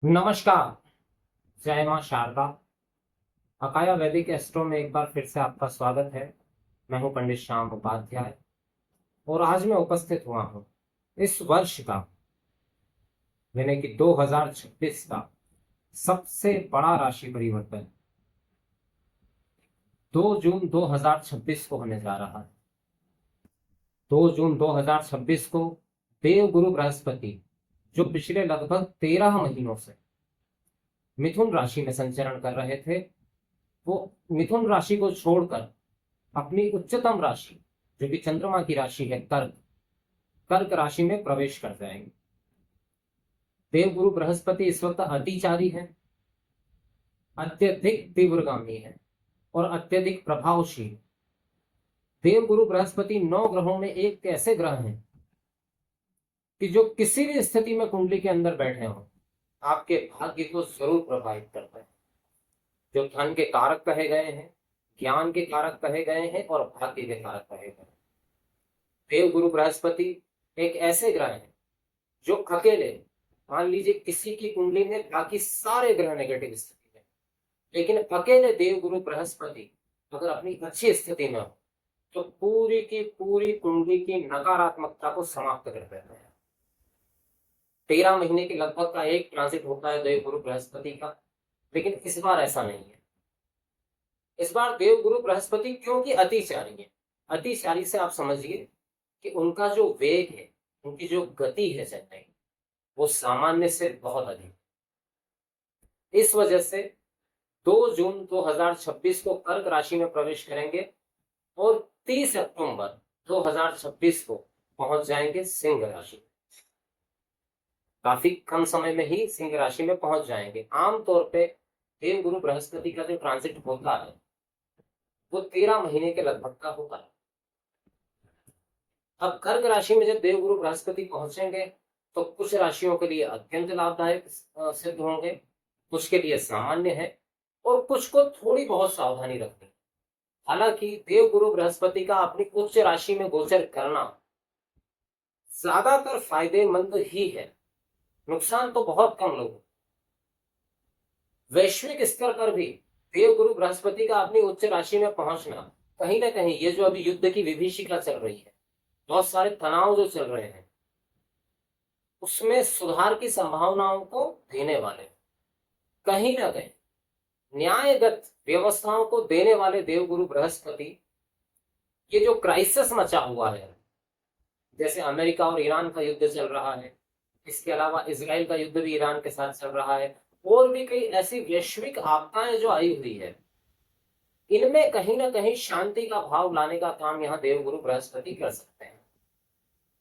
नमस्कार। जय मां शारदा। अकाया वैदिक एस्ट्रो में एक बार फिर से आपका स्वागत है। मैं हूं पंडित श्याम उपाध्याय और आज मैं उपस्थित हुआ हूं इस वर्ष का यानी कि 2026 का सबसे बड़ा राशि परिवर्तन 2 जून 2026 को होने जा रहा है। 2 जून 2026 को देवगुरु बृहस्पति, जो पिछले लगभग 13 महीनों से मिथुन राशि में संचरण कर रहे थे, वो मिथुन राशि को छोड़कर अपनी उच्चतम राशि, जो कि चंद्रमा की राशि है कर्क, कर्क राशि में प्रवेश कर जाएंगे। देवगुरु बृहस्पति इस वक्त अतिचारी है, अत्यधिक तीव्रगामी है और अत्यधिक प्रभावशील। देवगुरु बृहस्पति 9 ग्रहों में एक ऐसे ग्रह हैं कि जो किसी भी स्थिति में कुंडली के अंदर बैठे हो, आपके भाग्य को जरूर प्रभावित करता है। जो धन के कारक कहे गए हैं, ज्ञान के कारक कहे गए हैं और भाग्य के कारक कहे गए हैं। देवगुरु बृहस्पति एक ऐसे ग्रह हैं जो अकेले, मान लीजिए किसी की कुंडली में बाकी सारे ग्रह नेगेटिव स्थिति में, लेकिन अकेले देवगुरु बृहस्पति अगर अपनी अच्छी स्थिति में हो तो पूरी की पूरी कुंडली की नकारात्मकता को समाप्त कर देते हैं। 13 महीने के लगभग का एक ट्रांसिट होता है देवगुरु बृहस्पति का, लेकिन इस बार ऐसा नहीं है। इस बार देवगुरु बृहस्पति क्योंकि अतिचारी है, अतिचारी से आप समझिए कि उनका जो वेग है, उनकी जो गति है चलने की, वो सामान्य से बहुत अधिक। इस वजह से 2 जून 2026 को कर्क राशि में प्रवेश करेंगे और 30 अक्टूबर 2026 को पहुंच जाएंगे सिंह राशि। काफी कम समय में ही सिंह राशि में पहुंच जाएंगे। आमतौर पे देवगुरु बृहस्पति का जो ट्रांजिट होता है वो 13 महीने के लगभग का होता है। अब कर्क राशि में जब देवगुरु बृहस्पति पहुंचेंगे तो कुछ राशियों के लिए अत्यंत लाभदायक सिद्ध होंगे, कुछ के लिए सामान्य है और कुछ को थोड़ी बहुत सावधानी रखनी। हालांकि देवगुरु बृहस्पति का अपनी उच्च राशि में गोचर करना ज्यादातर फायदेमंद ही है, नुकसान तो बहुत कम लोगों। वैश्विक स्तर पर भी देवगुरु बृहस्पति का अपनी उच्च राशि में पहुंचना कहीं ना कहीं, ये जो अभी युद्ध की विभीषिका चल रही है, बहुत सारे तनाव जो चल रहे हैं, उसमें सुधार की संभावनाओं को देने वाले, कहीं ना कहीं न्यायगत व्यवस्थाओं को देने वाले देवगुरु बृहस्पति, ये जो क्राइसिस मचा हुआ है, जैसे अमेरिका और ईरान का युद्ध चल रहा है, इसके अलावा इजराइल का युद्ध भी ईरान के साथ चल रहा है, और भी कई ऐसी वैश्विक आपदाएं जो आई हुई है, इनमें कहीं ना कहीं शांति का भाव लाने का काम यहाँ देवगुरु बृहस्पति कर सकते हैं।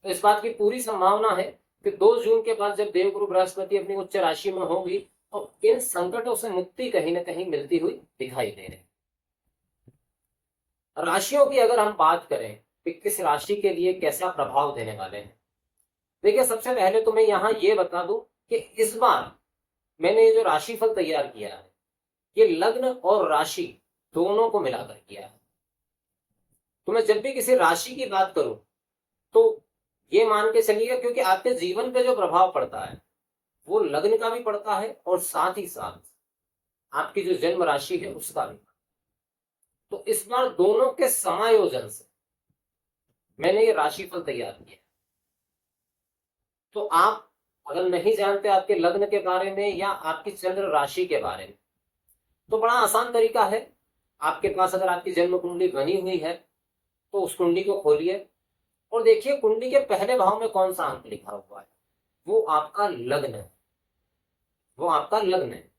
तो इस बात की पूरी संभावना है कि 2 जून के बाद जब देवगुरु बृहस्पति अपनी उच्च राशि में होगी तो इन संकटों से मुक्ति कहीं ना कहीं मिलती हुई दिखाई दे रही। राशियों की अगर हम बात करें कि किस राशि के लिए कैसा प्रभाव देने वाले हैं, देखिए सबसे पहले तो मैं यहाँ ये बता दूं कि इस बार मैंने ये जो राशिफल तैयार किया है, ये लग्न और राशि दोनों को मिलाकर किया है। तो मैं जब भी किसी राशि की बात करूं तो ये मान के चलिएगा, क्योंकि आपके जीवन पे जो प्रभाव पड़ता है वो लग्न का भी पड़ता है और साथ ही साथ आपकी जो जन्म राशि है उसका भी। तो इस बार दोनों के समायोजन से मैंने ये राशिफल तैयार किया। तो आप अगर नहीं जानते आपके लग्न के बारे में या आपकी चंद्र राशि के बारे में, तो बड़ा आसान तरीका है। आपके पास अगर आपकी जन्म कुंडली बनी हुई है तो उस कुंडली को खोलिए और देखिए कुंडली के पहले भाव में कौन सा अंक लिखा हुआ है, वो आपका लग्न है, वो आपका लग्न है।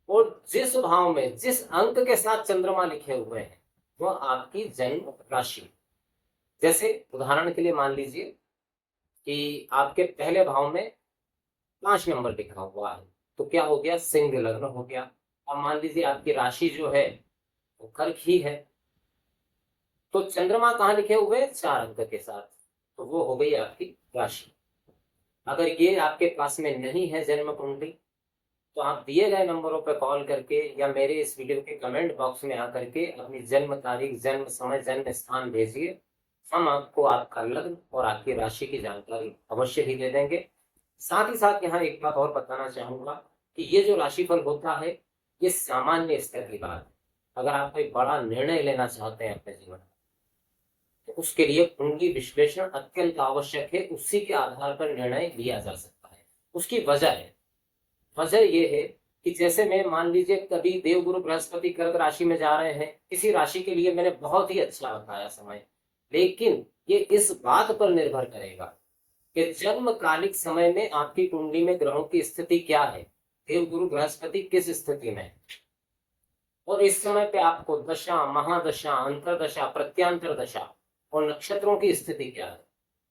और जिस भाव में जिस अंक के साथ चंद्रमा लिखे हुए हैं वो आपकी जन्म राशि। जैसे उदाहरण के लिए मान लीजिए कि आपके पहले भाव में 5 नंबर लिखा हुआ है, तो क्या हो गया, सिंह लग्न हो गया। अब मान लीजिए आपकी राशि जो है वो कर्क ही है, तो चंद्रमा कहाँ लिखे हुए, 4 अंक के साथ, तो वो हो गई आपकी राशि। अगर ये आपके पास में नहीं है जन्म कुंडली, तो आप दिए गए नंबरों पर कॉल करके या मेरे इस वीडियो के कमेंट बॉक्स में आकर के अपनी जन्म तारीख, जन्म समय, जन्म स्थान भेजिए। हम आपको आपका लग्न और आपकी राशि की जानकारी अवश्य ही दे देंगे। साथ ही साथ यहाँ एक बात और बताना चाहूंगा कि ये जो राशिफल होता है ये सामान्य स्तर की बात है। अगर आप कोई बड़ा निर्णय लेना चाहते हैं अपने जीवन में तो उसके लिए कुंडली विश्लेषण अत्यंत आवश्यक है। उसी के आधार पर निर्णय लिया जा सकता है। उसकी वजह ये है कि जैसे मैं मान लीजिए कभी देवगुरु बृहस्पति कर्क राशि में जा रहे हैं, किसी राशि के लिए मैंने बहुत ही अच्छा बताया समय, लेकिन ये इस बात पर निर्भर करेगा कि जन्मकालिक समय में आपकी कुंडली में ग्रहों की स्थिति क्या है, देवगुरु बृहस्पति किस स्थिति में, और इस समय पे आपको दशा, महादशा, अंतरदशा, प्रत्यांतर दशा और नक्षत्रों की स्थिति क्या है,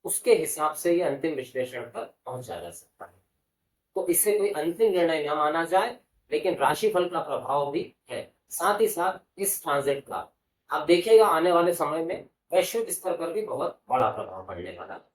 उसके हिसाब से ये अंतिम विश्लेषण पर पहुंचा जा सकता है। तो इससे कोई अंतिम निर्णय न माना जाए, लेकिन राशिफल का प्रभाव भी है। साथ ही साथ इस ट्रांजिट का आप देखिएगा आने वाले समय में वैश्विक स्तर पर भी बहुत बड़ा प्रभाव पड़ने वाला है।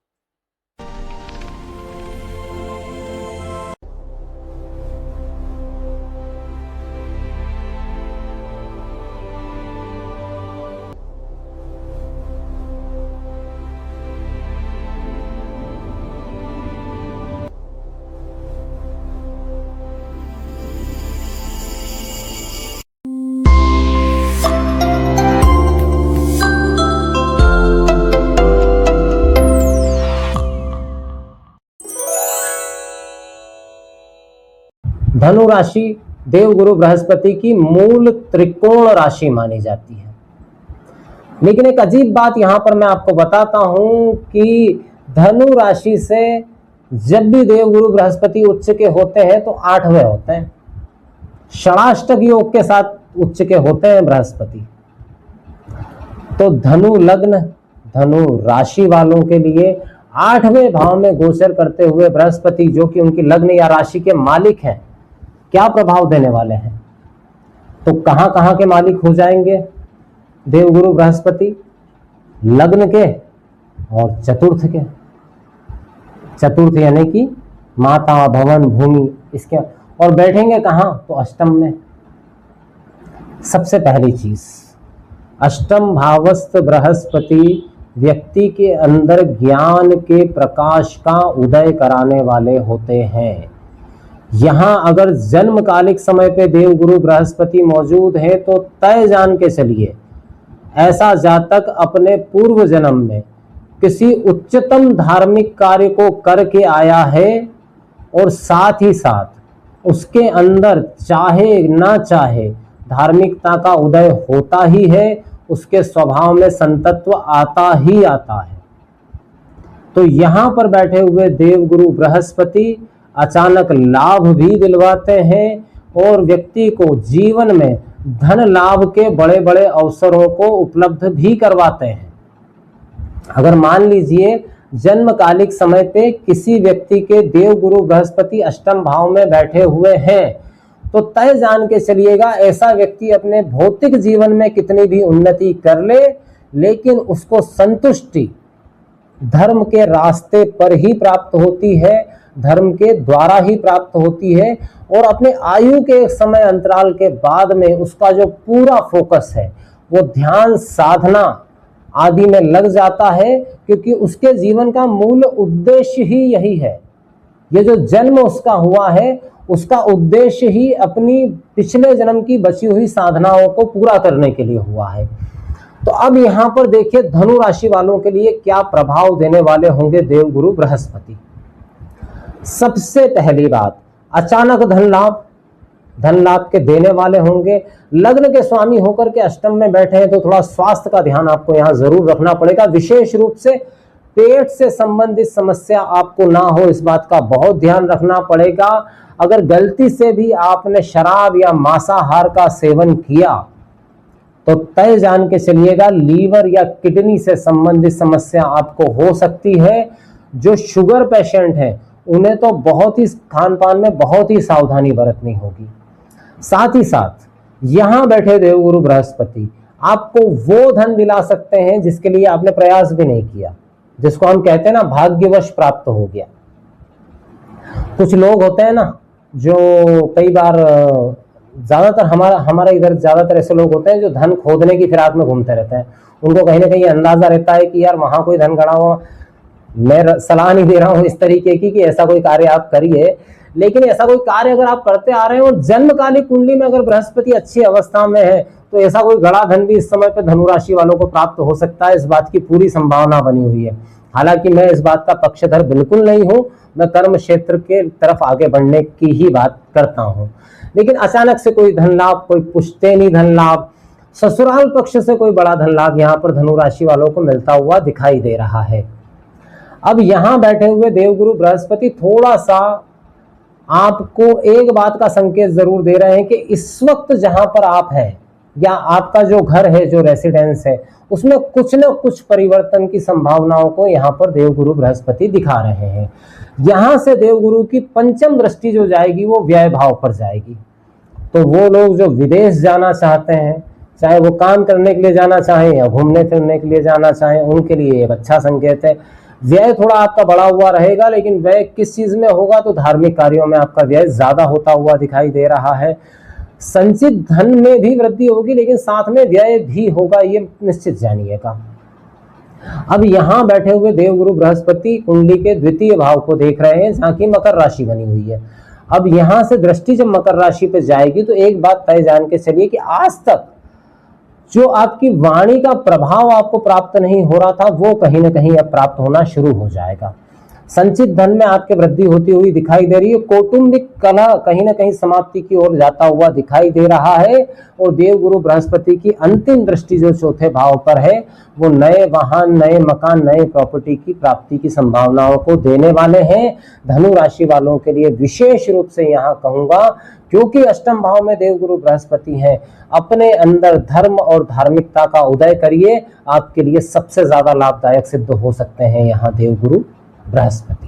धनु राशि देवगुरु बृहस्पति की मूल त्रिकोण राशि मानी जाती है। लेकिन एक अजीब बात यहां पर मैं आपको बताता हूं कि धनु राशि से जब भी देवगुरु बृहस्पति उच्च के होते हैं तो 8वें होते हैं। षणाष्टक योग के साथ उच्च के होते हैं बृहस्पति। तो धनु लग्न, धनु राशि वालों के लिए 8वें भाव में गोचर करते हुए बृहस्पति, जो कि उनकी लग्न या राशि के मालिक हैं, क्या प्रभाव देने वाले हैं। तो कहां कहां के मालिक हो जाएंगे देवगुरु बृहस्पति? लग्न के और चतुर्थ के। चतुर्थ यानी कि माता, भवन, भूमि, इसके। और बैठेंगे कहां? तो अष्टम में। सबसे पहली चीज, अष्टम भावस्थ बृहस्पति व्यक्ति के अंदर ज्ञान के प्रकाश का उदय कराने वाले होते हैं। यहां अगर जन्मकालिक समय पे देवगुरु बृहस्पति मौजूद है तो तय जान के चलिए ऐसा जातक अपने पूर्व जन्म में किसी उच्चतम धार्मिक कार्य को करके आया है, और साथ ही साथ उसके अंदर चाहे ना चाहे धार्मिकता का उदय होता ही है, उसके स्वभाव में संतत्व आता ही आता है। तो यहां पर बैठे हुए देवगुरु बृहस्पति अचानक लाभ भी दिलवाते हैं और व्यक्ति को जीवन में धन लाभ के बड़े बड़े अवसरों को उपलब्ध भी करवाते हैं। अगर मान लीजिए जन्मकालिक समय पे किसी व्यक्ति के देवगुरु बृहस्पति अष्टम भाव में बैठे हुए हैं तो तय जान के चलिएगा ऐसा व्यक्ति अपने भौतिक जीवन में कितनी भी उन्नति कर ले, लेकिन उसको संतुष्टि धर्म के रास्ते पर ही प्राप्त होती है, धर्म के द्वारा ही प्राप्त होती है। और अपने आयु के समय अंतराल के बाद में उसका जो पूरा फोकस है वो ध्यान साधना आदि में लग जाता है, क्योंकि उसके जीवन का मूल उद्देश्य ही यही है। ये जो जन्म उसका हुआ है उसका उद्देश्य ही अपनी पिछले जन्म की बची हुई साधनाओं को पूरा करने के लिए हुआ है। तो अब यहां पर देखिए धनु राशि वालों के लिए क्या प्रभाव देने वाले होंगे देवगुरु बृहस्पति। सबसे पहली बात, अचानक धन लाभ के देने वाले होंगे। लग्न के स्वामी होकर के अष्टम में बैठे हैं तो थोड़ा स्वास्थ्य का ध्यान आपको यहां जरूर रखना पड़ेगा। विशेष रूप से पेट से संबंधित समस्या आपको ना हो, इस बात का बहुत ध्यान रखना पड़ेगा। अगर गलती से भी आपने शराब या मांसाहार का सेवन किया तो तय जान के चलिएगा लीवर या किडनी से संबंधित समस्या आपको हो सकती है। जो शुगर पेशेंट हैं उन्हें तो बहुत ही खान पान में बहुत ही सावधानी बरतनी होगी। साथ ही साथ यहां बैठे देवगुरु बृहस्पति आपको वो धन दिला सकते हैं जिसके लिए आपने प्रयास भी नहीं किया, जिसको हम कहते हैं ना भाग्यवश प्राप्त हो गया। कुछ लोग होते हैं ना जो कई बार, ज्यादातर हमारा इधर ज्यादातर ऐसे लोग होते हैं जो धन खोदने की फिराक में घूमते रहते हैं। उनको कहीं ना कहीं अंदाजा रहता है कि यार वहां कोई धन गड़ा हुआ, मैं सलाह नहीं दे रहा हूं इस तरीके की कि ऐसा कोई कार्य आप करिए, लेकिन ऐसा कोई कार्य अगर आप करते आ रहे हैं और जन्मकालिक कुंडली में अगर बृहस्पति अच्छी अवस्था में है तो ऐसा कोई गड़ा धन भी इस समय पे धनु राशि वालों को प्राप्त हो सकता है। इस बात की पूरी संभावना बनी हुई है। हालांकि मैं इस बात का पक्षधर बिल्कुल नहीं हूं, मैं कर्म क्षेत्र के तरफ आगे बढ़ने की ही बात करता हूं। लेकिन अचानक से कोई धन लाभ, कोई पुश्तैनी धन लाभ, ससुराल पक्ष से कोई बड़ा धन लाभ यहाँ पर धनु राशि वालों को मिलता हुआ दिखाई दे रहा है। अब यहां बैठे हुए देवगुरु बृहस्पति थोड़ा सा आपको एक बात का संकेत जरूर दे रहे हैं कि इस वक्त जहां पर आप हैं या आपका जो घर है, जो रेसिडेंस है, उसमें कुछ न कुछ परिवर्तन की संभावनाओं को यहाँ पर देवगुरु बृहस्पति दिखा रहे हैं। यहां से देवगुरु की पंचम दृष्टि जो जाएगी वो व्यय भाव पर जाएगी। तो वो लोग जो विदेश जाना चाहते हैं, चाहे वो काम करने के लिए जाना चाहें या घूमने फिरने के लिए जाना चाहें, उनके लिए एक अच्छा संकेत है। व्यय थोड़ा आपका बढ़ा हुआ रहेगा, लेकिन व्यय किस चीज में होगा, तो धार्मिक कार्यों में आपका व्यय ज्यादा होता हुआ दिखाई दे रहा है। संचित धन में भी वृद्धि होगी, लेकिन साथ में व्यय भी होगा, ये निश्चित जानिएगा। अब यहां बैठे हुए देवगुरु बृहस्पति कुंडली के द्वितीय भाव को देख रहे हैं, जहां की मकर राशि बनी हुई है। अब यहां से दृष्टि जब मकर राशि पे जाएगी तो एक बात तय जान के चलिए कि आज तक जो आपकी वाणी का प्रभाव आपको प्राप्त नहीं हो रहा था, वो कहीं ना कहीं अब प्राप्त होना शुरू हो जाएगा। संचित धन में आपके वृद्धि होती हुई दिखाई दे रही है। कौटुंबिक कलह कहीं ना कहीं समाप्ति की ओर जाता हुआ दिखाई दे रहा है। और देवगुरु बृहस्पति की अंतिम दृष्टि जो चौथे भाव पर है, वो नए वाहन, नए मकान, नए प्रॉपर्टी की प्राप्ति की संभावनाओं को देने वाले हैं। धनु राशि वालों के लिए विशेष रूप से यहाँ कहूंगा, क्योंकि अष्टम भाव में देवगुरु बृहस्पति हैं, अपने अंदर धर्म और धार्मिकता का उदय करिए। आपके लिए सबसे ज्यादा लाभदायक सिद्ध हो सकते हैं यहाँ देवगुरु बृहस्पति।